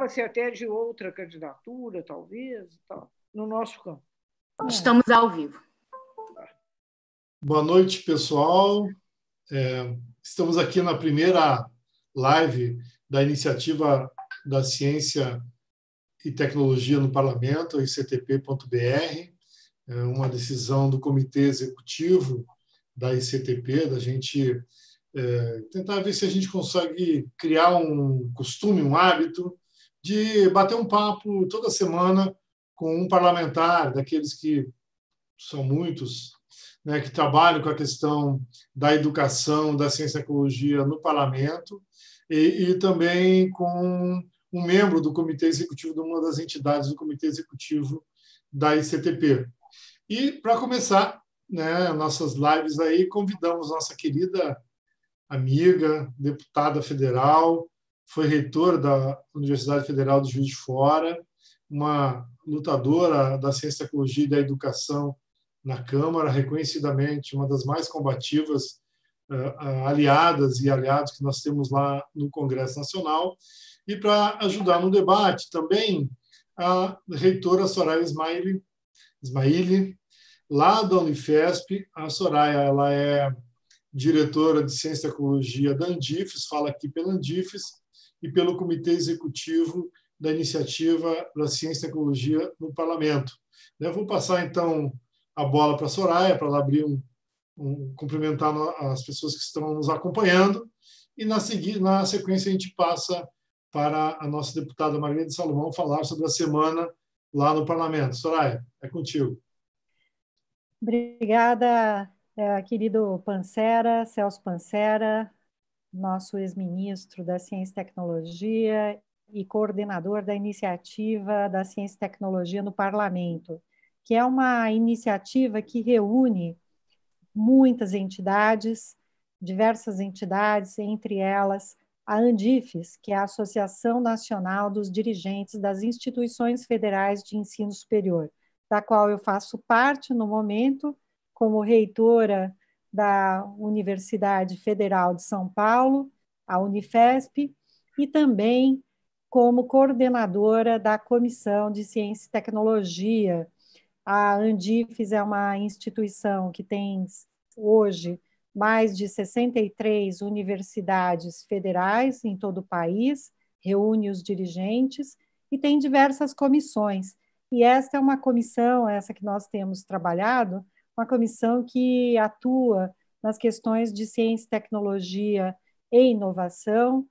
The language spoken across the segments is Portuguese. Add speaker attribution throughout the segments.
Speaker 1: Falava-se até de outra candidatura, talvez, no nosso campo.
Speaker 2: Estamos ao vivo.
Speaker 3: Boa noite, pessoal. Estamos aqui na primeira live da Iniciativa da Ciência e Tecnologia no Parlamento, ictp.br, uma decisão do Comitê Executivo da ICTP, da gente tentar ver se a gente consegue criar um costume, um hábito de bater um papo toda semana com um parlamentar, daqueles que são muitos, né, que trabalham com a questão da educação, da ciência e tecnologia no parlamento, e também com um membro do Comitê Executivo de uma das entidades do Comitê Executivo da ICTP. E, para começar, né, nossas lives aí, convidamos nossa querida amiga, deputada federal, foi reitora da Universidade Federal de Juiz de Fora, uma lutadora da ciência, tecnologia e da educação na Câmara, reconhecidamente uma das mais combativas aliadas e aliados que nós temos lá no Congresso Nacional. E para ajudar no debate também a reitora Soraya Ismaili, lá da Unifesp. A Soraya, ela é diretora de Ciência e Tecnologia da Andifes, fala aqui pela Andifes e pelo Comitê Executivo da Iniciativa da Ciência e Tecnologia no Parlamento. Eu vou passar, então, a bola para a Soraya, para ela abrir cumprimentar as pessoas que estão nos acompanhando, e, na sequência, a gente passa para a nossa deputada Margarida Salomão falar sobre a semana lá no Parlamento. Soraya, é contigo.
Speaker 4: Obrigada, querido Pancera, Celso Pancera, nosso ex-ministro da Ciência e Tecnologia e coordenador da Iniciativa da Ciência e Tecnologia no Parlamento, que é uma iniciativa que reúne muitas entidades, diversas entidades, entre elas a Andifes, que é a Associação Nacional dos Dirigentes das Instituições Federais de Ensino Superior, da qual eu faço parte no momento, como reitora da Universidade Federal de São Paulo, a Unifesp, e também como coordenadora da Comissão de Ciência e Tecnologia. A Andifes é uma instituição que tem hoje mais de 63 universidades federais em todo o país, reúne os dirigentes e tem diversas comissões. E esta é uma comissão, essa que nós temos trabalhado, uma comissão que atua nas questões de ciência, tecnologia e inovação,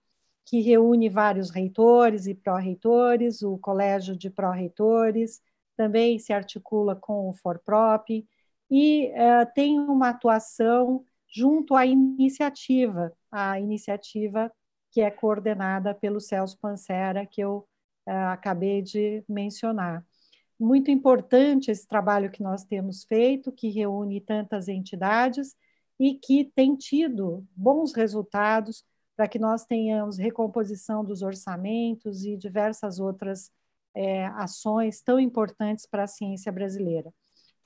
Speaker 4: que reúne vários reitores e pró-reitores, o Colégio de Pró-Reitores, também se articula com o FORPROP, e tem uma atuação junto à iniciativa que é coordenada pelo Celso Pancera, que eu acabei de mencionar. Muito importante esse trabalho que nós temos feito, que reúne tantas entidades e que tem tido bons resultados para que nós tenhamos recomposição dos orçamentos e diversas outras ações tão importantes para a ciência brasileira.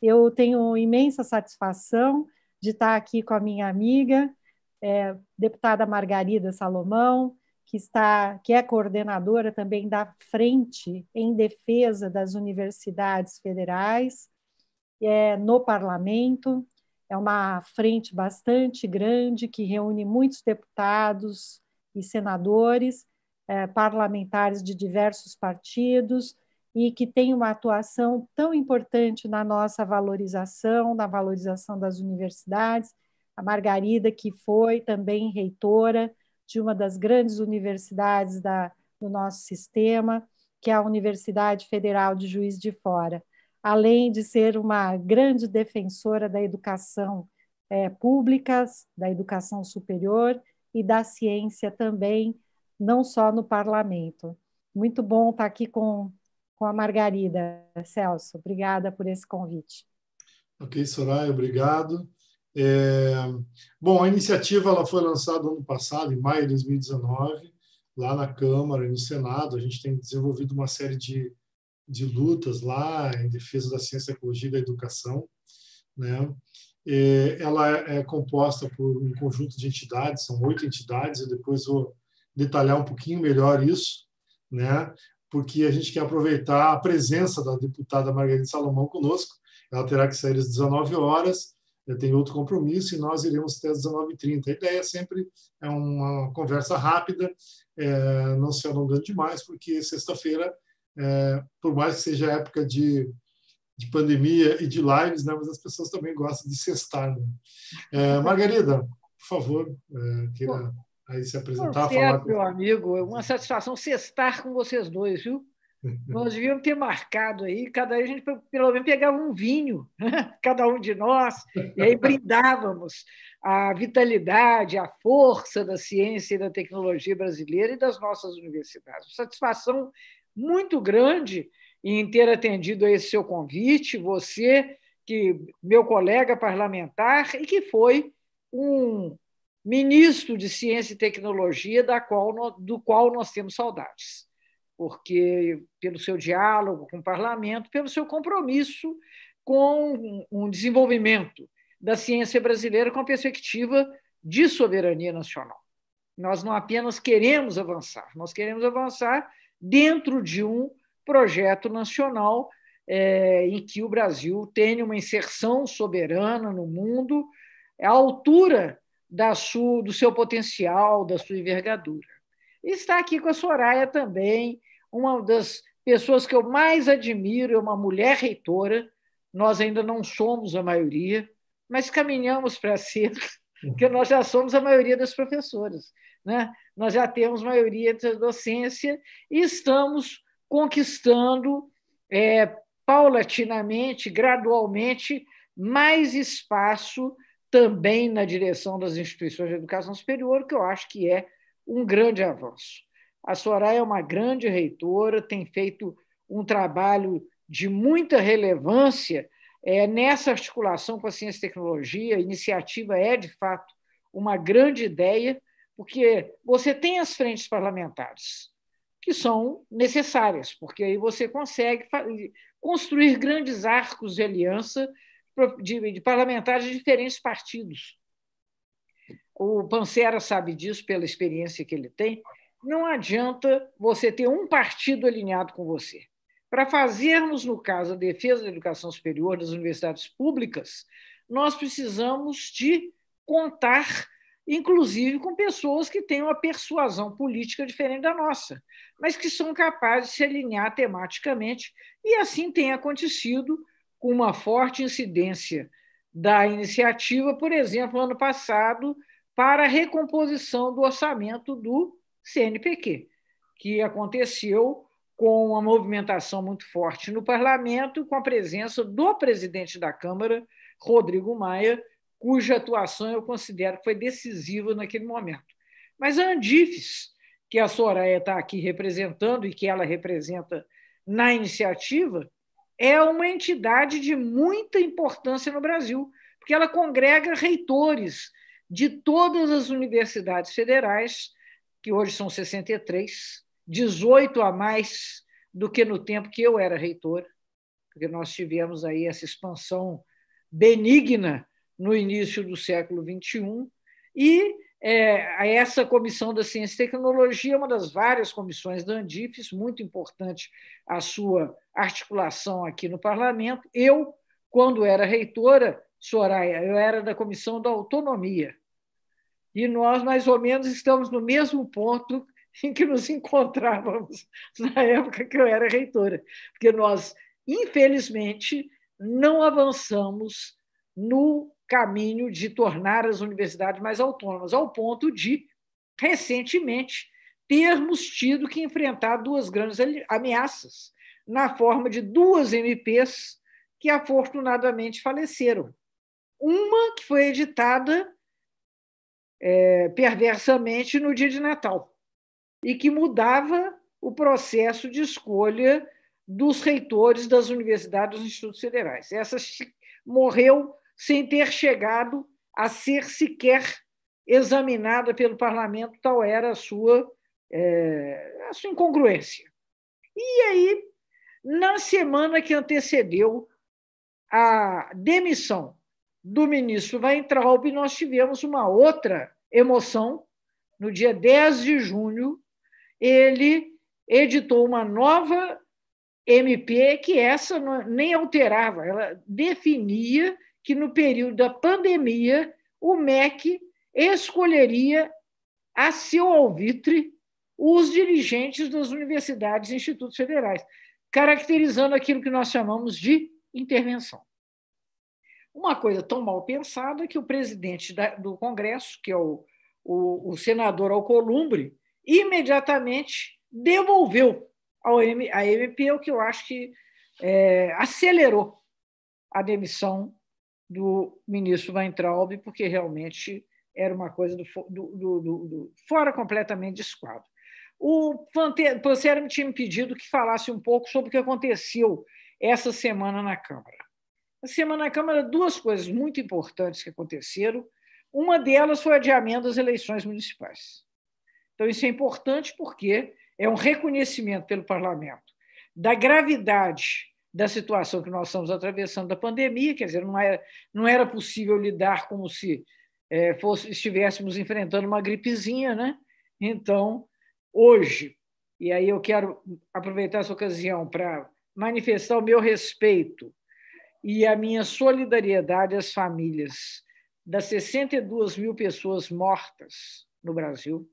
Speaker 4: Eu tenho imensa satisfação de estar aqui com a minha amiga, deputada Margarida Salomão, que é coordenadora também da Frente em Defesa das Universidades Federais no Parlamento. É uma frente bastante grande que reúne muitos deputados e senadores, parlamentares de diversos partidos, e que tem uma atuação tão importante na nossa valorização, na valorização das universidades. A Margarida, que foi também reitora de uma das grandes universidades do nosso sistema, que é a Universidade Federal de Juiz de Fora, além de ser uma grande defensora da educação pública, da educação superior e da ciência também, não só no parlamento. Muito bom estar aqui com a Margarida. Celso, obrigada por esse convite.
Speaker 3: Ok, Soraya, obrigado. Bom, a iniciativa ela foi lançada ano passado, em maio de 2019, lá na Câmara e no Senado. A gente tem desenvolvido uma série de lutas lá em defesa da ciência, tecnologia e da educação, né? Ela é composta por um conjunto de entidades, são 8 entidades, eu depois vou detalhar um pouquinho melhor isso, né? porque a gente quer aproveitar a presença da deputada Margarida Salomão conosco. Ela terá que sair às 19 horas, tem outro compromisso, e nós iremos até às 19h30. A ideia sempre é uma conversa rápida, não se alongando demais, porque sexta-feira, por mais que seja época de pandemia e de lives, né, mas as pessoas também gostam de sextar. Né? Margarida, por favor, queira aí se apresentar, falar com...
Speaker 1: Meu amigo, é uma satisfação sextar com vocês dois, viu? Nós devíamos ter marcado aí, cada vez a gente pelo menos pegava um vinho, cada um de nós, e aí brindávamos a vitalidade, a força da ciência e da tecnologia brasileira e das nossas universidades. Satisfação muito grande em ter atendido a esse seu convite, você, que meu colega parlamentar e que foi um ministro de Ciência e Tecnologia do qual nós temos saudades, porque pelo seu diálogo com o parlamento, pelo seu compromisso com um desenvolvimento da ciência brasileira com a perspectiva de soberania nacional. Nós não apenas queremos avançar, nós queremos avançar dentro de um projeto nacional em que o Brasil tenha uma inserção soberana no mundo à altura do seu potencial, da sua envergadura. E está aqui com a Soraya também, uma das pessoas que eu mais admiro, é uma mulher reitora. Nós ainda não somos a maioria, mas caminhamos para ser, porque nós já somos a maioria das professoras, né? Nós já temos maioria da docência e estamos conquistando paulatinamente, gradualmente, mais espaço também na direção das instituições de educação superior, que eu acho que é um grande avanço. A Soraya é uma grande reitora, tem feito um trabalho de muita relevância nessa articulação com a ciência e tecnologia. A iniciativa é, de fato, uma grande ideia, porque você tem as frentes parlamentares, que são necessárias, porque aí você consegue construir grandes arcos de aliança de parlamentares de diferentes partidos. O Pancera sabe disso pela experiência que ele tem. Não adianta você ter um partido alinhado com você. Para fazermos, no caso, a defesa da educação superior das universidades públicas, nós precisamos de contar, inclusive, com pessoas que têm uma persuasão política diferente da nossa, mas que são capazes de se alinhar tematicamente, e assim tem acontecido com uma forte incidência da iniciativa, por exemplo, ano passado, para a recomposição do orçamento do CNPq, que aconteceu com uma movimentação muito forte no parlamento, com a presença do presidente da Câmara, Rodrigo Maia, cuja atuação eu considero que foi decisiva naquele momento. Mas a Andifes, que a Soraya está aqui representando e que ela representa na iniciativa, é uma entidade de muita importância no Brasil, porque ela congrega reitores de todas as universidades federais, que hoje são 63, 18 a mais do que no tempo que eu era reitor, porque nós tivemos aí essa expansão benigna no início do século XXI, e essa Comissão da Ciência e Tecnologia é uma das várias comissões da Andifes, muito importante a sua articulação aqui no parlamento. Eu, quando era reitora, Soraya, eu era da Comissão da Autonomia, e nós, mais ou menos, estamos no mesmo ponto em que nos encontrávamos na época que eu era reitora, porque nós, infelizmente, não avançamos no caminho de tornar as universidades mais autônomas, ao ponto de, recentemente, termos tido que enfrentar duas grandes ameaças, na forma de duas MPs que, afortunadamente, faleceram. Uma que foi editada perversamente no dia de Natal e que mudava o processo de escolha dos reitores das universidades dos institutos federais. Essa morreu sem ter chegado a ser sequer examinada pelo parlamento, tal era a sua incongruência. E aí, na semana que antecedeu a demissão do ministro Weintraub, nós tivemos uma outra emoção. No dia 10 de junho, ele editou uma nova MP que essa nem alterava, ela definia que no período da pandemia o MEC escolheria a seu alvitre os dirigentes das universidades e institutos federais, caracterizando aquilo que nós chamamos de intervenção. Uma coisa tão mal pensada que o presidente do Congresso, que é o senador Alcolumbre, imediatamente devolveu a MP, o que eu acho que acelerou a demissão do ministro Weintraub, porque realmente era uma coisa fora completamente de esquadro. O Pancera me tinha pedido que falasse um pouco sobre o que aconteceu essa semana na Câmara. Essa semana na Câmara, duas coisas muito importantes que aconteceram. Uma delas foi o adiamento das eleições municipais. Então, isso é importante porque é um reconhecimento pelo parlamento da gravidade da situação que nós estamos atravessando da pandemia, quer dizer, não era possível lidar como se estivéssemos enfrentando uma gripezinha, né? Então, hoje, e aí eu quero aproveitar essa ocasião para manifestar o meu respeito e a minha solidariedade às famílias das 62 mil pessoas mortas no Brasil,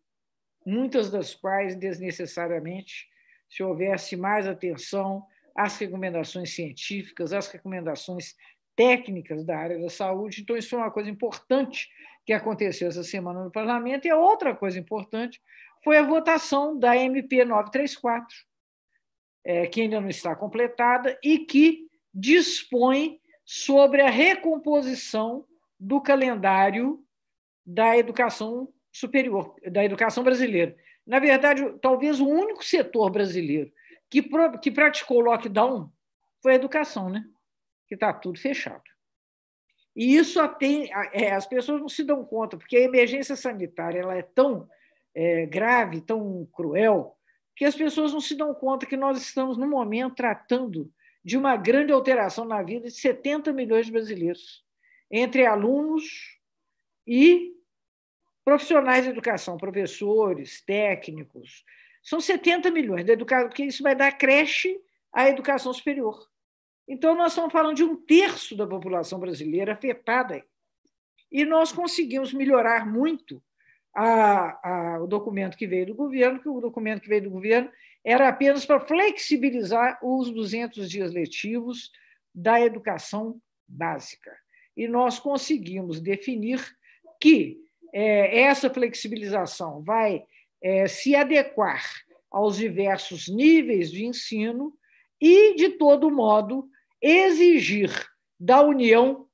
Speaker 1: muitas das quais, desnecessariamente, se houvesse mais atenção às recomendações científicas, às recomendações técnicas da área da saúde. Então, isso foi uma coisa importante que aconteceu essa semana no Parlamento. E a outra coisa importante foi a votação da MP 934, que ainda não está completada e que dispõe sobre a recomposição do calendário da educação superior, da educação brasileira. Na verdade, talvez o único setor brasileiro que praticou lockdown foi a educação, né? Que está tudo fechado. E isso as pessoas não se dão conta, porque a emergência sanitária ela é tão grave, tão cruel, que as pessoas não se dão conta que nós estamos, no momento, tratando de uma grande alteração na vida de 70 milhões de brasileiros, entre alunos e profissionais de educação, professores, técnicos. São 70 milhões de educação, porque isso vai dar creche à educação superior. Então, nós estamos falando de 1/3 da população brasileira afetada. E nós conseguimos melhorar muito o documento que veio do governo, que o documento que veio do governo era apenas para flexibilizar os 200 dias letivos da educação básica. E nós conseguimos definir que essa flexibilização vai se adequar aos diversos níveis de ensino e, de todo modo, exigir da União,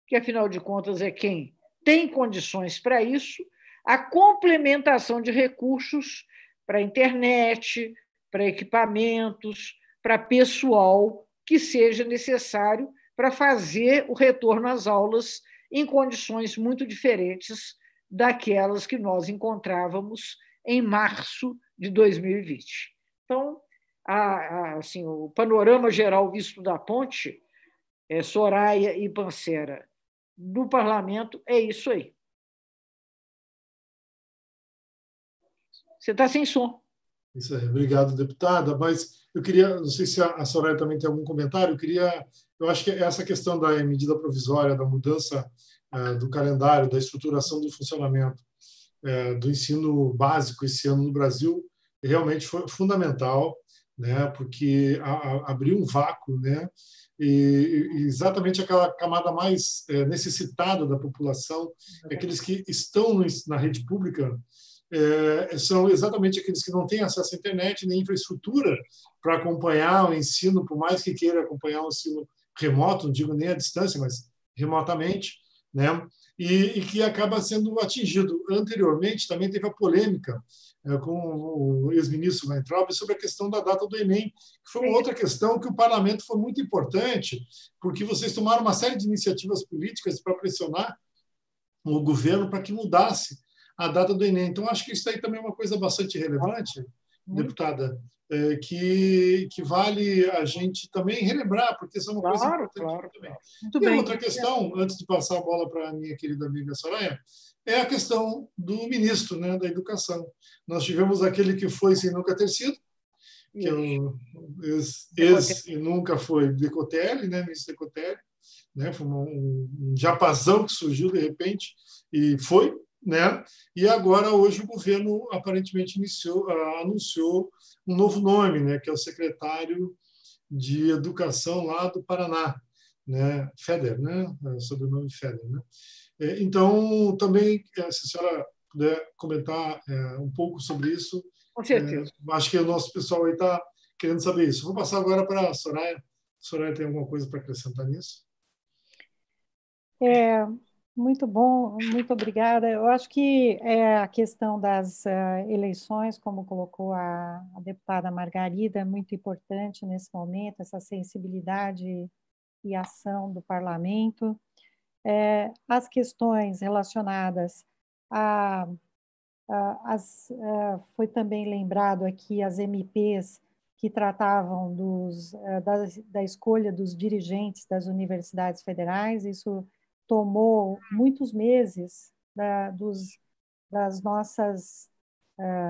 Speaker 1: que, afinal de contas, é quem tem condições para isso, a complementação de recursos para a internet, para equipamentos, para pessoal que seja necessário para fazer o retorno às aulas em condições muito diferentes daquelas que nós encontrávamos em março de 2020. Então, assim, o panorama geral visto da ponte, Soraya e Pancera, do parlamento, é isso aí. Você está sem som.
Speaker 3: Isso aí, obrigado, deputada. Mas eu queria, não sei se a Soraya também tem algum comentário, eu acho que essa questão da medida provisória, da mudança do calendário, da estruturação do funcionamento do ensino básico esse ano no Brasil, realmente foi fundamental, né, porque abriu um vácuo, né, e exatamente aquela camada mais necessitada da população, aqueles que estão na rede pública, são exatamente aqueles que não têm acesso à internet nem infraestrutura para acompanhar o ensino, por mais que queira acompanhar o ensino remoto, não digo nem à distância, mas remotamente, né? E que acaba sendo atingido. Anteriormente, também teve a polêmica com o ex-ministro Weintraub sobre a questão da data do Enem, que foi uma outra questão que o parlamento foi muito importante, porque vocês tomaram uma série de iniciativas políticas para pressionar o governo para que mudasse a data do Enem. Então, acho que isso aí também é uma coisa bastante relevante, deputada, que vale a gente também relembrar, porque isso é uma coisa importante também. E a outra questão, antes de passar a bola para a minha querida amiga Soraya, é a questão do ministro, né, da Educação. Nós tivemos aquele que foi sem nunca ter sido, que é o ex e nunca foi Decotelli, né, ministro Decotelli, né, foi um japazão que surgiu de repente e foi, né, e agora hoje o governo aparentemente anunciou um novo nome, né, que é o secretário de Educação lá do Paraná, né, Feder, né, sobrenome Feder, né. Então, também, se a senhora puder comentar um pouco sobre isso,
Speaker 1: Com certeza.
Speaker 3: acho que o nosso pessoal aí está querendo saber isso. Vou passar agora para a Soraya. A Soraya tem alguma coisa para acrescentar nisso?
Speaker 4: Muito bom, muito obrigada. Eu acho que a questão das eleições, como colocou a deputada Margarida, é muito importante nesse momento, essa sensibilidade e ação do parlamento. As questões relacionadas a, foi também lembrado aqui as MPs que tratavam da escolha dos dirigentes das universidades federais. Isso tomou muitos meses das nossas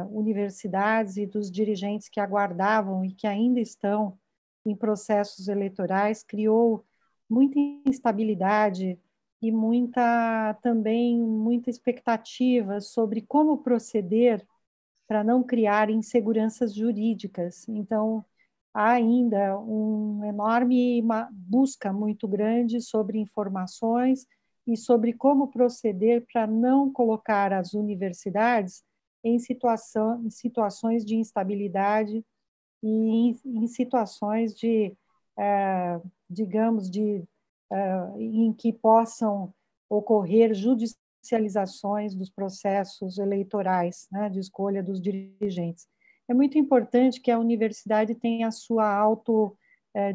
Speaker 4: universidades e dos dirigentes que aguardavam e que ainda estão em processos eleitorais, criou muita instabilidade e muita expectativa sobre como proceder para não criar inseguranças jurídicas. Então, há ainda uma enorme busca muito grande sobre informações e sobre como proceder para não colocar as universidades em situações de instabilidade e em situações digamos, em que possam ocorrer judicializações dos processos eleitorais, né, de escolha dos dirigentes. É muito importante que a universidade tenha a sua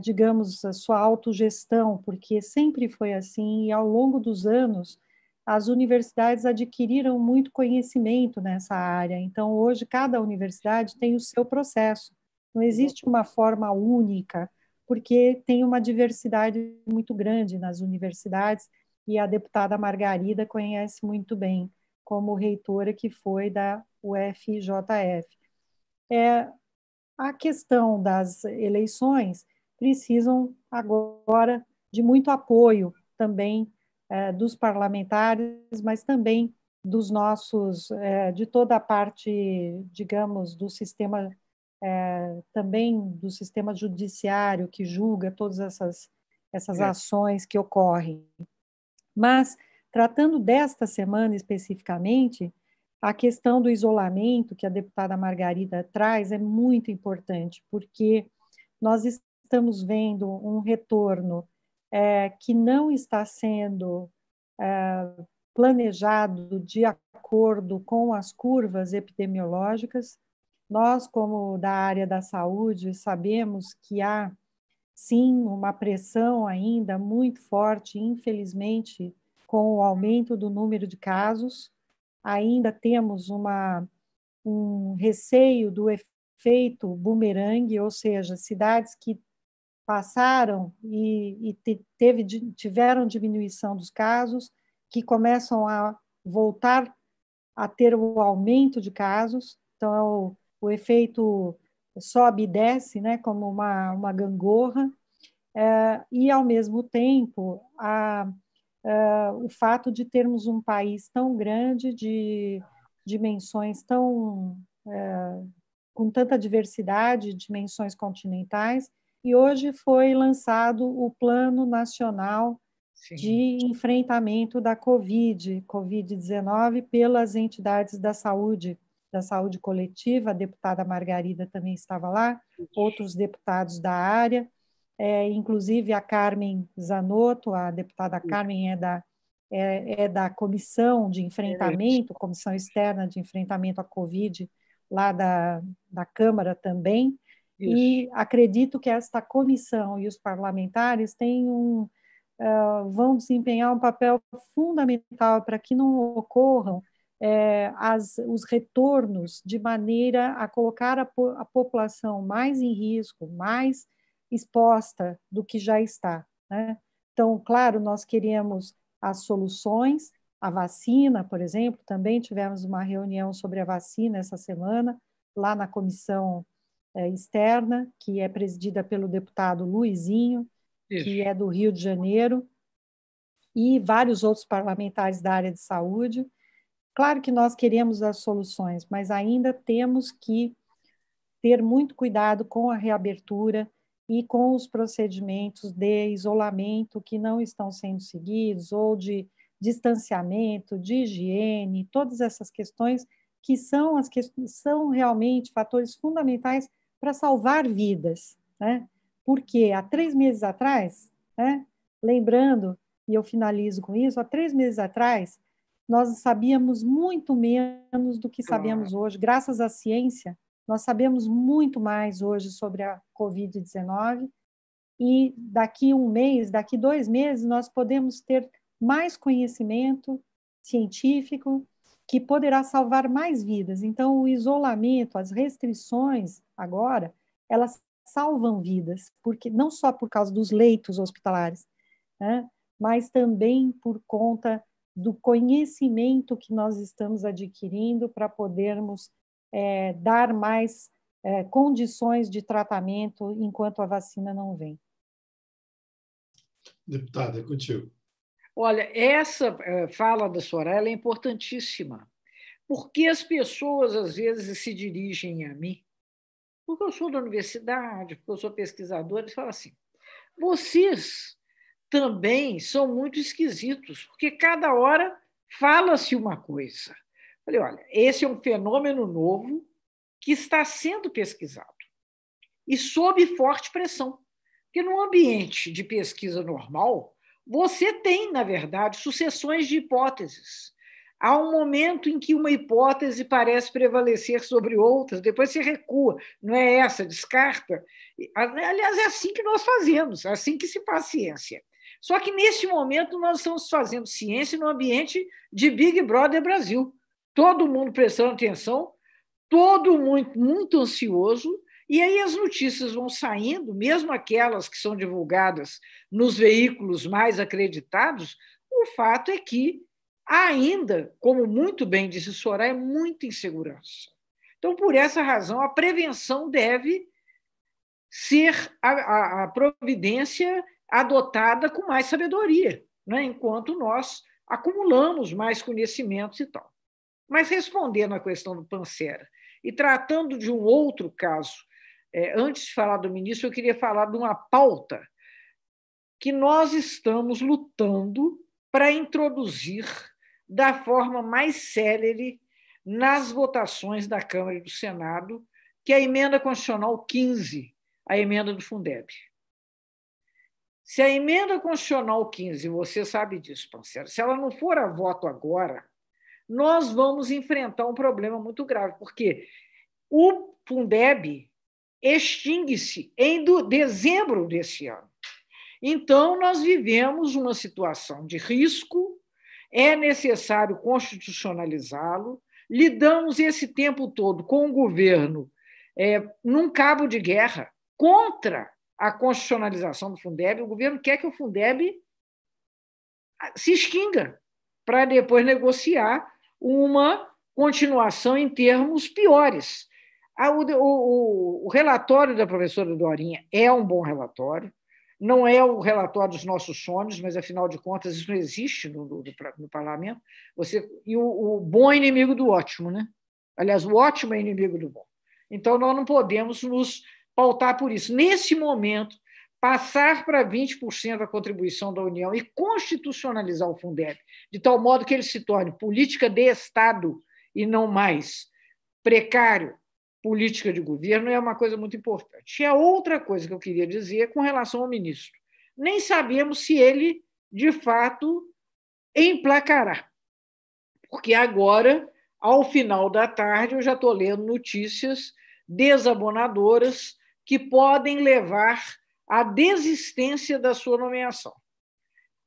Speaker 4: digamos, a sua autogestão, porque sempre foi assim, e ao longo dos anos, as universidades adquiriram muito conhecimento nessa área. Então, hoje, cada universidade tem o seu processo. Não existe uma forma única, porque tem uma diversidade muito grande nas universidades, e a deputada Margarida conhece muito bem, como reitora que foi da UFJF. A questão das eleições precisam agora de muito apoio também dos parlamentares, mas também dos nossos, de toda a parte, digamos, do sistema, também do sistema judiciário que julga todas essas ações que ocorrem. Mas, tratando desta semana especificamente, a questão do isolamento que a deputada Margarida traz é muito importante, porque nós estamos vendo um retorno que não está sendo planejado de acordo com as curvas epidemiológicas. Nós, como da área da saúde, sabemos que há, sim, uma pressão ainda muito forte, infelizmente, com o aumento do número de casos. Ainda temos um receio do efeito bumerangue, ou seja, cidades que passaram e tiveram diminuição dos casos, que começam a voltar a ter o aumento de casos. Então, o efeito sobe e desce, né, como uma gangorra, e, ao mesmo tempo, o fato de termos um país tão grande, de dimensões com tanta diversidade, dimensões continentais, e hoje foi lançado o Plano Nacional de Enfrentamento da Covid-19 pelas entidades da saúde coletiva. A deputada Margarida também estava lá, outros deputados da área, inclusive a Carmen Zanotto, a deputada Carmen é da Comissão de Enfrentamento, Comissão Externa de Enfrentamento à Covid, lá da Câmara também. Isso. E acredito que esta comissão e os parlamentares vão desempenhar um papel fundamental para que não ocorram os retornos de maneira a colocar a população mais em risco, mais exposta do que já está, né? Então, claro, nós queremos as soluções, a vacina, por exemplo, também tivemos uma reunião sobre a vacina essa semana, lá na Comissão externa, que é presidida pelo deputado Luizinho, que é do Rio de Janeiro, e vários outros parlamentares da área de saúde. Claro que nós queremos as soluções, mas ainda temos que ter muito cuidado com a reabertura e com os procedimentos de isolamento que não estão sendo seguidos, ou de distanciamento, de higiene, todas essas questões que são realmente fatores fundamentais para salvar vidas, né? Porque há 3 meses atrás, né, lembrando, e eu finalizo com isso, há 3 meses atrás, nós sabíamos muito menos do que sabemos hoje. Graças à ciência, nós sabemos muito mais hoje sobre a Covid-19, e daqui 1 mês, daqui 2 meses, nós podemos ter mais conhecimento científico que poderá salvar mais vidas. Então, o isolamento, as restrições agora, elas salvam vidas, porque não só por causa dos leitos hospitalares, né, mas também por conta do conhecimento que nós estamos adquirindo para podermos dar mais condições de tratamento enquanto a vacina não vem.
Speaker 3: Deputada, é contigo.
Speaker 1: Olha, essa fala da Soraya é importantíssima, porque as pessoas, às vezes, se dirigem a mim, porque eu sou da universidade, porque eu sou pesquisadora, e falam assim, vocês também são muito esquisitos, porque cada hora fala-se uma coisa. Eu falei, olha, esse é um fenômeno novo que está sendo pesquisado e sob forte pressão, porque no ambiente de pesquisa normal, você tem, na verdade, sucessões de hipóteses. Há um momento em que uma hipótese parece prevalecer sobre outras, depois se recua, não é essa, descarta. Aliás, é assim que nós fazemos, é assim que se faz ciência. Só que, nesse momento, nós estamos fazendo ciência no ambiente de Big Brother Brasil. Todo mundo prestando atenção, todo muito, muito ansioso, e aí as notícias vão saindo, mesmo aquelas que são divulgadas nos veículos mais acreditados, o fato é que ainda, como muito bem disse Soraya, é muita insegurança. Então, por essa razão, a prevenção deve ser a providência adotada com mais sabedoria, né? Enquanto nós acumulamos mais conhecimentos e tal. Mas respondendo à questão do Pancera, e tratando de um outro caso, antes de falar do ministro, eu queria falar de uma pauta que nós estamos lutando para introduzir da forma mais célere nas votações da Câmara e do Senado, que é a Emenda Constitucional 15, a emenda do Fundeb. Se a Emenda Constitucional 15, você sabe disso, Pancera, se ela não for a voto agora, nós vamos enfrentar um problema muito grave, porque o Fundeb extingue-se em dezembro desse ano. Então, nós vivemos uma situação de risco, é necessário constitucionalizá-lo, lidamos esse tempo todo com o governo num cabo de guerra contra a constitucionalização do Fundeb. O governo quer que o Fundeb se extinga para depois negociar uma continuação em termos piores. O relatório da professora Dorinha é um bom relatório, não é o relatório dos nossos sonhos, mas, afinal de contas, isso não existe no parlamento. E o bom é inimigo do ótimo, né? Aliás, o ótimo é inimigo do bom. Então, nós não podemos nos pautar por isso. Nesse momento, passar para 20% a contribuição da União e constitucionalizar o Fundeb, de tal modo que ele se torne política de Estado e não mais precário, política de governo, é uma coisa muito importante. E a outra coisa que eu queria dizer com relação ao ministro. Nem sabemos se ele, de fato, emplacará. Porque agora, ao final da tarde, eu já estou lendo notícias desabonadoras que podem levar à desistência da sua nomeação.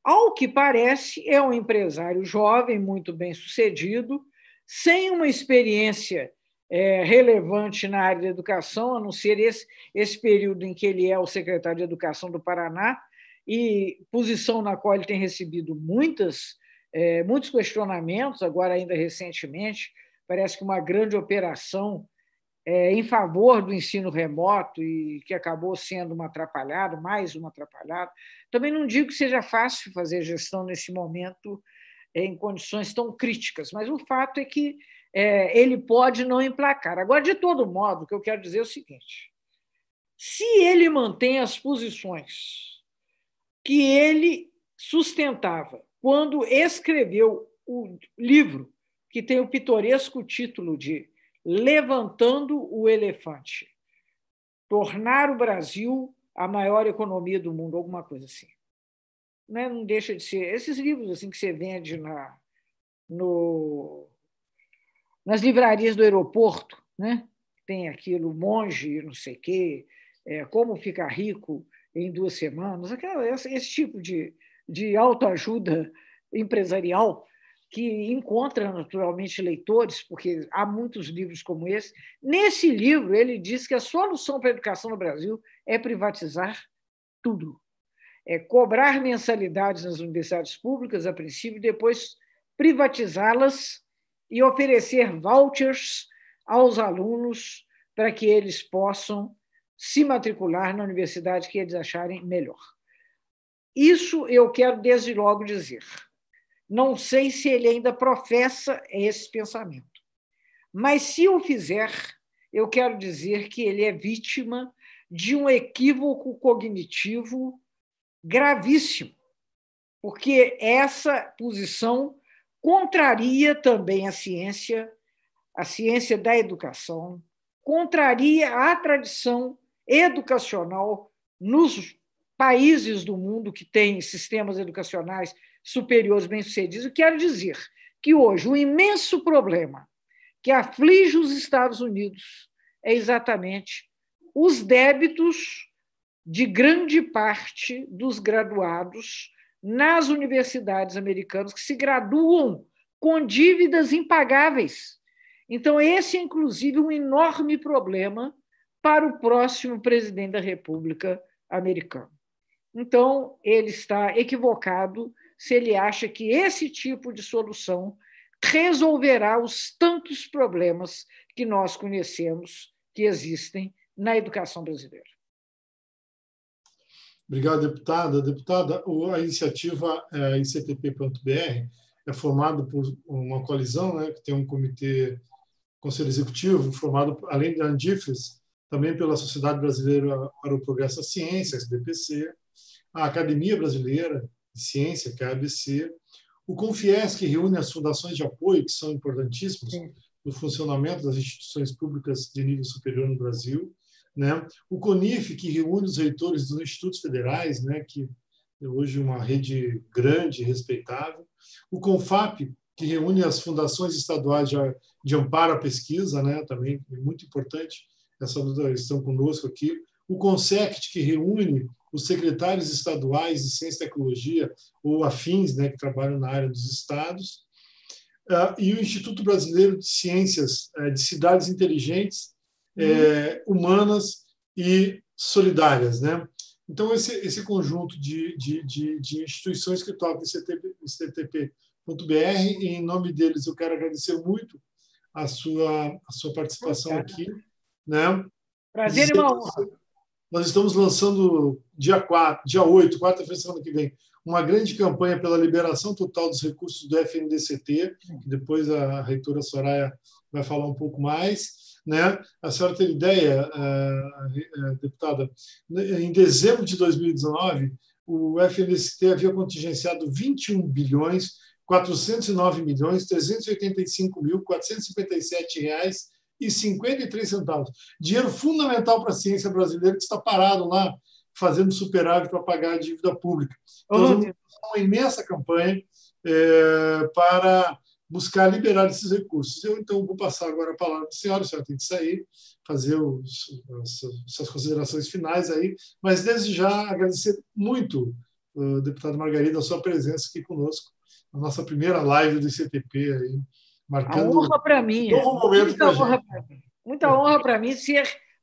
Speaker 1: Ao que parece, é um empresário jovem, muito bem-sucedido, sem uma experiência relevante na área da educação, a não ser esse período em que ele é o secretário de Educação do Paraná, e posição na qual ele tem recebido muitos questionamentos, agora ainda recentemente, parece que uma grande operação em favor do ensino remoto e que acabou sendo uma atrapalhada, mais uma atrapalhada. Também não digo que seja fácil fazer gestão nesse momento em condições tão críticas, mas o fato é que ele pode não emplacar. Agora, de todo modo, o que eu quero dizer é o seguinte: se ele mantém as posições que ele sustentava quando escreveu o livro, que tem o pitoresco título de Levantando o Elefante, tornar o Brasil a maior economia do mundo, alguma coisa assim. Não deixa de ser. Esses livros assim que você vende nas livrarias do aeroporto, né? Tem aquilo, Monge, não sei o quê, Como Ficar Rico em 2 Semanas, esse tipo de autoajuda empresarial que encontra naturalmente leitores, porque há muitos livros como esse. Nesse livro, ele diz que a solução para a educação no Brasil é privatizar tudo. É cobrar mensalidades nas universidades públicas, a princípio, e depois privatizá-las e oferecer vouchers aos alunos para que eles possam se matricular na universidade que eles acharem melhor. Isso eu quero desde logo dizer. Não sei se ele ainda professa esse pensamento, mas se o fizer, eu quero dizer que ele é vítima de um equívoco cognitivo gravíssimo, porque essa posição contraria também a ciência da educação, contraria a tradição educacional nos países do mundo que têm sistemas educacionais superiores bem-sucedidos. Eu quero dizer que hoje o imenso problema que aflige os Estados Unidos é exatamente os débitos de grande parte dos graduados nas universidades americanas que se graduam com dívidas impagáveis. Então, esse é, inclusive, um enorme problema para o próximo presidente da República americana. Então, ele está equivocado se ele acha que esse tipo de solução resolverá os tantos problemas que nós conhecemos que existem na educação brasileira.
Speaker 3: Obrigado, deputada. Deputada, a iniciativa ICTP.br é formada por uma coalizão, né, que tem um comitê, conselho executivo, formado, além da Andifes, também pela Sociedade Brasileira para o Progresso da Ciência, SBPC, a Academia Brasileira de Ciência, que é a ABC, o Confies, que reúne as fundações de apoio, que são importantíssimas no funcionamento das instituições públicas de nível superior no Brasil, né? O CONIF, que reúne os reitores dos institutos federais, né? Que é hoje uma rede grande e respeitável. O CONFAP, que reúne as fundações estaduais de amparo à pesquisa, né? Também é muito importante, eles estão conosco aqui. O CONSECT, que reúne os secretários estaduais de Ciência e Tecnologia, ou afins, né, que trabalham na área dos estados, e o Instituto Brasileiro de Ciências de Cidades Inteligentes, Humanas e Solidárias, né? Então, esse conjunto de instituições que tocam ICTP.br, e em nome deles eu quero agradecer muito a sua participação aqui, né?
Speaker 1: Prazer e uma honra.
Speaker 3: Nós estamos lançando dia 8, quarta-feira, semana que vem, uma grande campanha pela liberação total dos recursos do FNDCT, que depois a reitora Soraya vai falar um pouco mais, né? A senhora tem ideia, deputada, em dezembro de 2019, o FNDCT havia contingenciado 21 bilhões 409 milhões 385 mil 457 reais e 53 centavos. Dinheiro fundamental para a ciência brasileira que está parado lá, fazendo superávit para pagar a dívida pública. Então, nós vamos fazer uma imensa campanha para buscar liberar esses recursos. Eu, então, vou passar agora a palavra para a senhora tem que sair, fazer suas considerações finais aí, mas desde já agradecer muito, deputado Margarida, a sua presença aqui conosco, na nossa primeira live do ICTP aí, marcando
Speaker 1: a honra para mim.
Speaker 3: Um novo momento para a gente.
Speaker 1: Muita honra para mim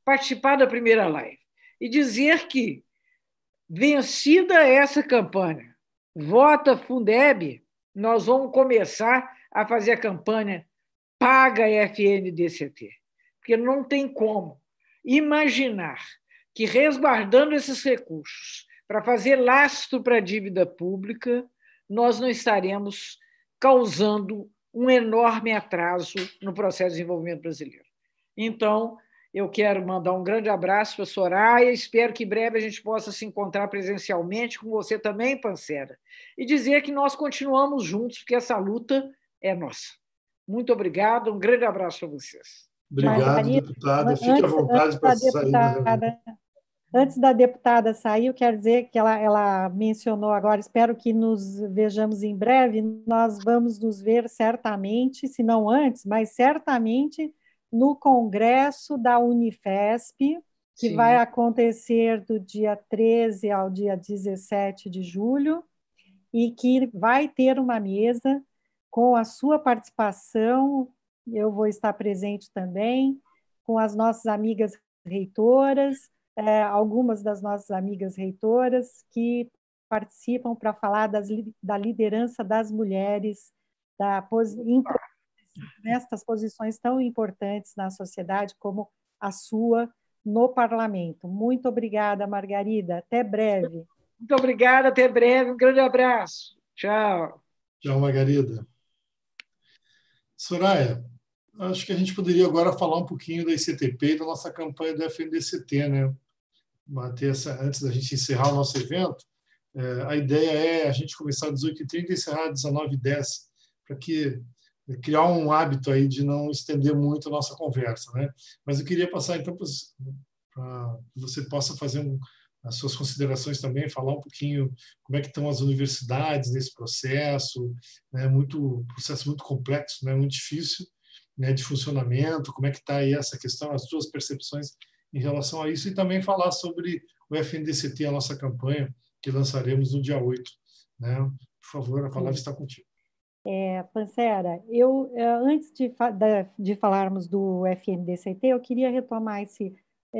Speaker 1: participar da primeira live e dizer que, vencida essa campanha, Vota Fundeb, nós vamos começar a fazer a campanha Paga FNDCT. porque não tem como imaginar que, resguardando esses recursos para fazer lastro para a dívida pública, nós não estaremos causando um enorme atraso no processo de desenvolvimento brasileiro. Então, eu quero mandar um grande abraço para a Soraya, espero que em breve a gente possa se encontrar presencialmente com você também, Pancera, e dizer que nós continuamos juntos, porque essa luta é nossa. Muito obrigado, um grande abraço para vocês.
Speaker 3: Obrigado,
Speaker 4: Margarida,
Speaker 3: deputada. Fique à vontade para sair da reunião.
Speaker 4: Antes da deputada sair, eu quero dizer que ela mencionou agora, espero que nos vejamos em breve, nós vamos nos ver certamente, se não antes, mas certamente no congresso da Unifesp, que vai acontecer do dia 13 ao dia 17 de julho, e que vai ter uma mesa com a sua participação, eu vou estar presente também, com as nossas amigas reitoras, algumas das nossas amigas reitoras que participam para falar da liderança das mulheres, nestas posições tão importantes na sociedade como a sua no parlamento. Muito obrigada, Margarida. Até breve.
Speaker 1: Muito obrigada, até breve. Um grande abraço. Tchau.
Speaker 3: Tchau, Margarida. Soraya, acho que a gente poderia agora falar um pouquinho da ICTP e da nossa campanha do FNDCT, né? Antes da gente encerrar o nosso evento, a ideia é a gente começar às 18h30 e encerrar às 19h10, para criar um hábito aí de não estender muito a nossa conversa, né? Mas eu queria passar, então, para que você possa fazer as suas considerações também, falar um pouquinho como é que estão as universidades nesse processo, né? Processo muito complexo, né? Muito difícil, né? De funcionamento, como é que está aí essa questão, as suas percepções em relação a isso, e também falar sobre o FNDCT, a nossa campanha, que lançaremos no dia 8. Né? Por favor, a palavra está contigo.
Speaker 4: Pancera, antes de falarmos do FNDCT, eu queria retomar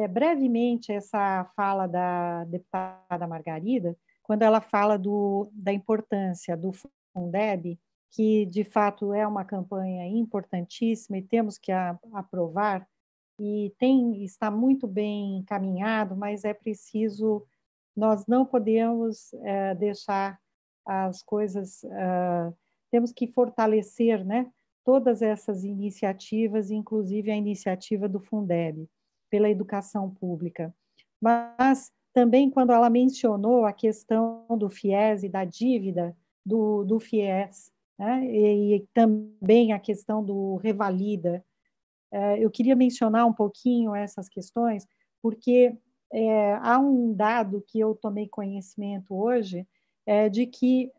Speaker 4: brevemente essa fala da deputada Margarida, quando ela fala da importância do Fundeb, que de fato é uma campanha importantíssima e temos que aprovar, e está muito bem encaminhado, mas é preciso, nós não podemos deixar as coisas, temos que fortalecer, né, todas essas iniciativas, inclusive a iniciativa do Fundeb, pela educação pública. Mas também quando ela mencionou a questão do FIES e da dívida do FIES, né, e também a questão do Revalida, eu queria mencionar um pouquinho essas questões, porque há um dado que eu tomei conhecimento hoje, de que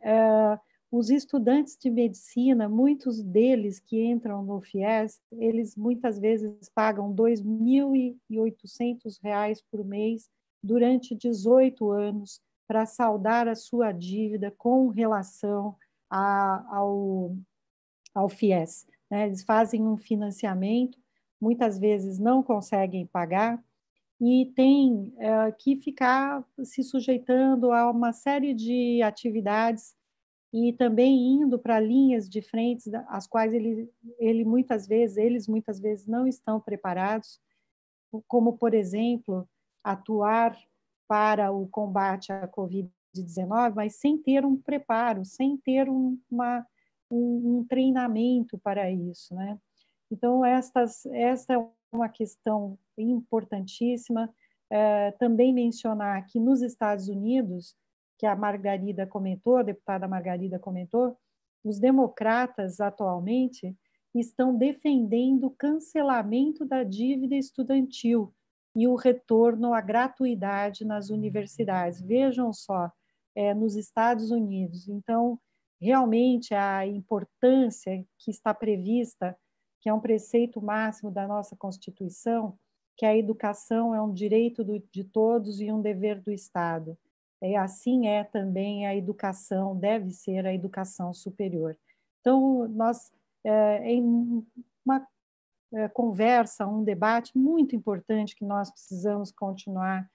Speaker 4: os estudantes de medicina, muitos deles que entram no FIES, eles muitas vezes pagam R$ 2.800 por mês durante 18 anos para saldar a sua dívida com relação ao FIES. Né? Eles fazem um financiamento, muitas vezes não conseguem pagar e têm que ficar se sujeitando a uma série de atividades e também indo para linhas de frente as quais eles muitas vezes não estão preparados, como, por exemplo, atuar para o combate à Covid-19, mas sem ter um preparo, sem ter um treinamento para isso, né? Então, esta é uma questão importantíssima. Também mencionar que nos Estados Unidos, que a deputada Margarida comentou, os democratas atualmente estão defendendo o cancelamento da dívida estudantil e o retorno à gratuidade nas universidades. Vejam só, nos Estados Unidos. Então, realmente, a importância que está prevista, que é um preceito máximo da nossa Constituição, que a educação é um direito de todos e um dever do Estado. Assim também a educação, deve ser a educação superior. Então, nós, em uma conversa, um debate muito importante que nós precisamos continuar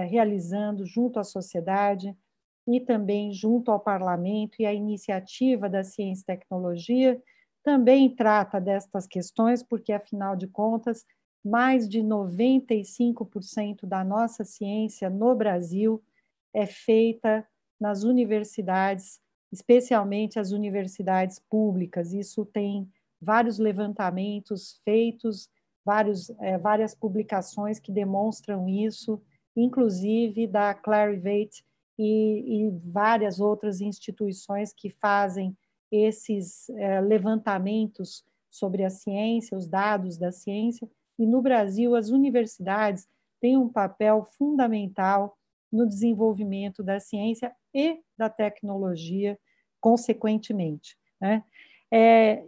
Speaker 4: realizando junto à sociedade e também junto ao parlamento, e a iniciativa da Ciência e Tecnologia também trata destas questões, porque, afinal de contas, mais de 95% da nossa ciência no Brasil é feita nas universidades, especialmente as universidades públicas. Isso tem vários levantamentos feitos, várias publicações que demonstram isso, inclusive da Clarivate e várias outras instituições que fazem esses levantamentos sobre a ciência, os dados da ciência. E no Brasil, as universidades têm um papel fundamental no desenvolvimento da ciência e da tecnologia, consequentemente, né?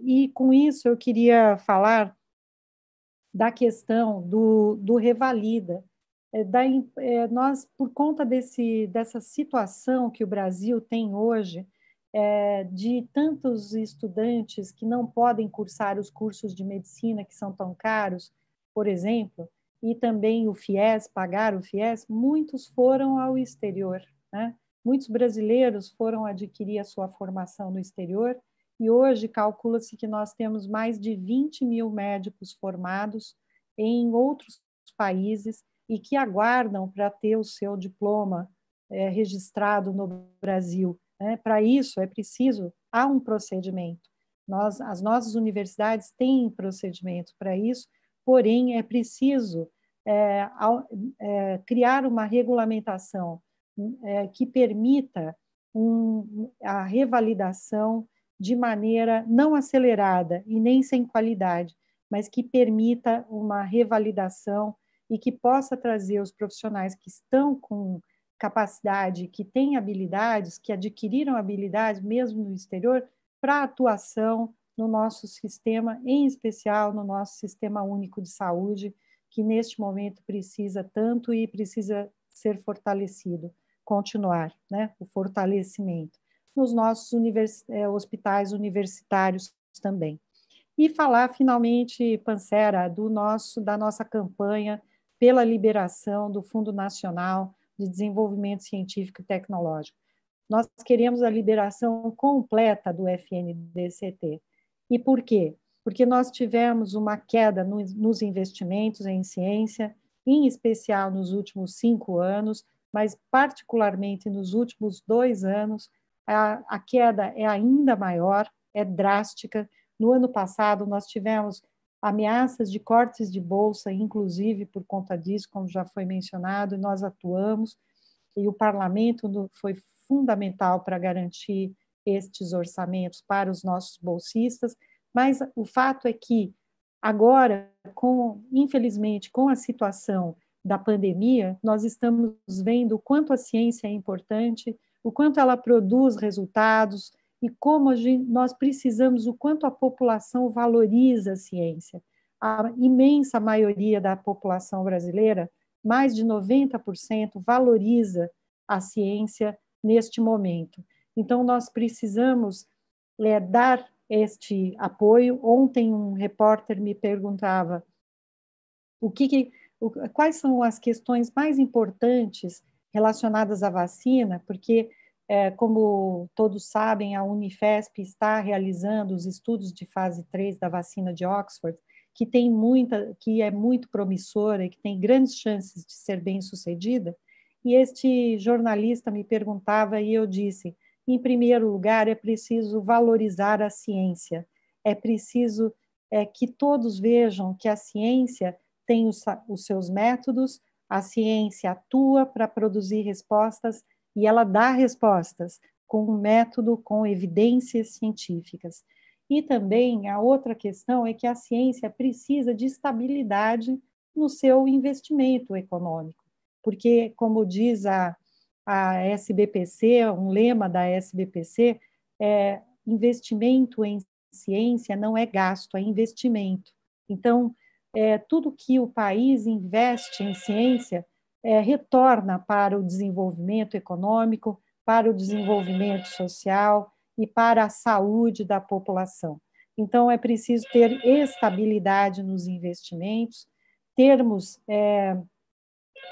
Speaker 4: E com isso eu queria falar da questão do Revalida. Nós, por conta dessa situação que o Brasil tem hoje, de tantos estudantes que não podem cursar os cursos de medicina que são tão caros, por exemplo, e também o FIES, pagar o FIES, muitos foram ao exterior, né? Muitos brasileiros foram adquirir a sua formação no exterior e hoje calcula-se que nós temos mais de 20 mil médicos formados em outros países e que aguardam para ter o seu diploma registrado no Brasil. Para isso, é preciso, há um procedimento. As nossas universidades têm procedimento para isso, porém, é preciso criar uma regulamentação que permita a revalidação de maneira não acelerada e nem sem qualidade, mas que permita uma revalidação e que possa trazer os profissionais que estão com capacidade, que têm habilidades, que adquiriram habilidades mesmo no exterior, para atuação no nosso sistema, em especial no nosso Sistema Único de Saúde, que neste momento precisa tanto e precisa ser fortalecido, continuar, né, o fortalecimento nos nossos hospitais universitários também. E falar, finalmente, Pancera, da nossa campanha pela liberação do Fundo Nacional de Desenvolvimento Científico e Tecnológico. Nós queremos a liberação completa do FNDCT. E por quê? Porque nós tivemos uma queda nos investimentos em ciência, em especial nos últimos 5 anos, mas particularmente nos últimos 2 anos, a queda é ainda maior, é drástica. No ano passado, nós tivemos ameaças de cortes de bolsa, inclusive por conta disso, como já foi mencionado, e nós atuamos, e o parlamento foi fundamental para garantir estes orçamentos para os nossos bolsistas, mas o fato é que agora, infelizmente, com a situação da pandemia, nós estamos vendo o quanto a ciência é importante, o quanto ela produz resultados e como nós precisamos, o quanto a população valoriza a ciência. A imensa maioria da população brasileira, mais de 90%, valoriza a ciência neste momento. Então, nós precisamos dar este apoio. Ontem, um repórter me perguntava quais são as questões mais importantes relacionadas à vacina, porque, como todos sabem, a Unifesp está realizando os estudos de fase 3 da vacina de Oxford, que é muito promissora e que tem grandes chances de ser bem-sucedida. E este jornalista me perguntava e eu disse, em primeiro lugar, é preciso valorizar a ciência, é preciso que todos vejam que a ciência tem os seus métodos, a ciência atua para produzir respostas e ela dá respostas com um método, com evidências científicas. E também a outra questão é que a ciência precisa de estabilidade no seu investimento econômico, porque, como diz a SBPC, um lema da SBPC, investimento em ciência não é gasto, é investimento. Então, tudo que o país investe em ciência retorna para o desenvolvimento econômico, para o desenvolvimento social e para a saúde da população. Então, é preciso ter estabilidade nos investimentos, termos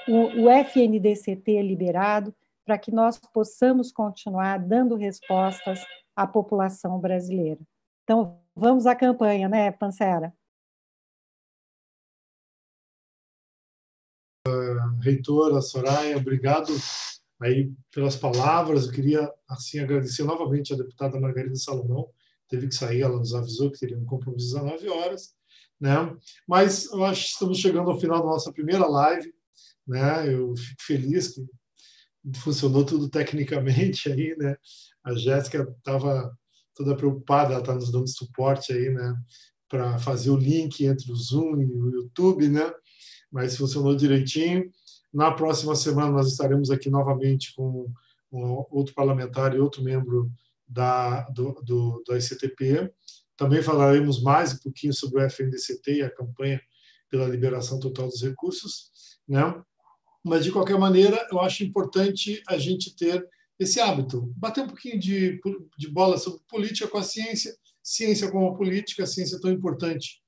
Speaker 4: o FNDCT liberado, para que nós possamos continuar dando respostas à população brasileira. Então, vamos à campanha, né, Pancera?
Speaker 3: Reitora Soraya, obrigado aí pelas palavras. Eu queria assim agradecer novamente a deputada Margarida Salomão, teve que sair, ela nos avisou que teria um compromisso às 19 horas, né? Mas eu acho que estamos chegando ao final da nossa primeira live, né? Eu fico feliz que funcionou tudo tecnicamente aí, né? A Jéssica estava toda preocupada, ela está nos dando suporte aí, né? Para fazer o link entre o Zoom e o YouTube, né? Mas funcionou direitinho. Na próxima semana nós estaremos aqui novamente com outro parlamentar e outro membro do ICTP. Também falaremos mais um pouquinho sobre o FNDCT e a campanha pela liberação total dos recursos, né? Mas, de qualquer maneira, eu acho importante a gente ter esse hábito, bater um pouquinho de bola sobre política com a ciência, ciência com a política. A ciência é tão importante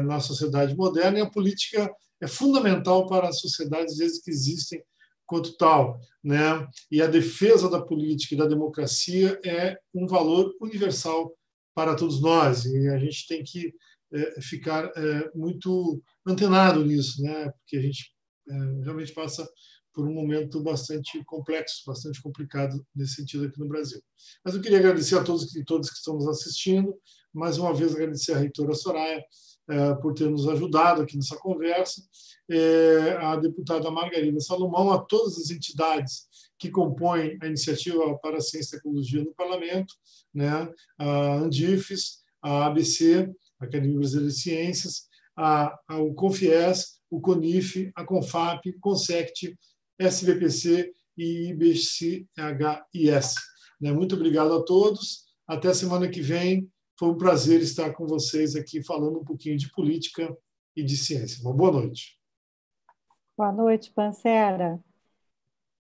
Speaker 3: na sociedade moderna, e a política é fundamental para as sociedades desde que existem quanto tal, né? E a defesa da política e da democracia é um valor universal para todos nós, e a gente tem que ficar muito antenado nisso, né? Porque a gente realmente passa por um momento bastante complexo, bastante complicado nesse sentido aqui no Brasil. Mas eu queria agradecer a todos e todas que estão nos assistindo, mais uma vez agradecer à reitora Soraya por ter nos ajudado aqui nessa conversa, a deputada Margarida Salomão, a todas as entidades que compõem a Iniciativa para a Ciência e Tecnologia no Parlamento, né? A Andifes, a ABC, a Academia Brasileira de Ciências, o CONFIES, o CONIF, a CONFAP, CONSECT, SBPC e IBCHIS. Muito obrigado a todos. Até a semana que vem. Foi um prazer estar com vocês aqui falando um pouquinho de política e de ciência. Uma boa noite.
Speaker 4: Boa noite, Pancera.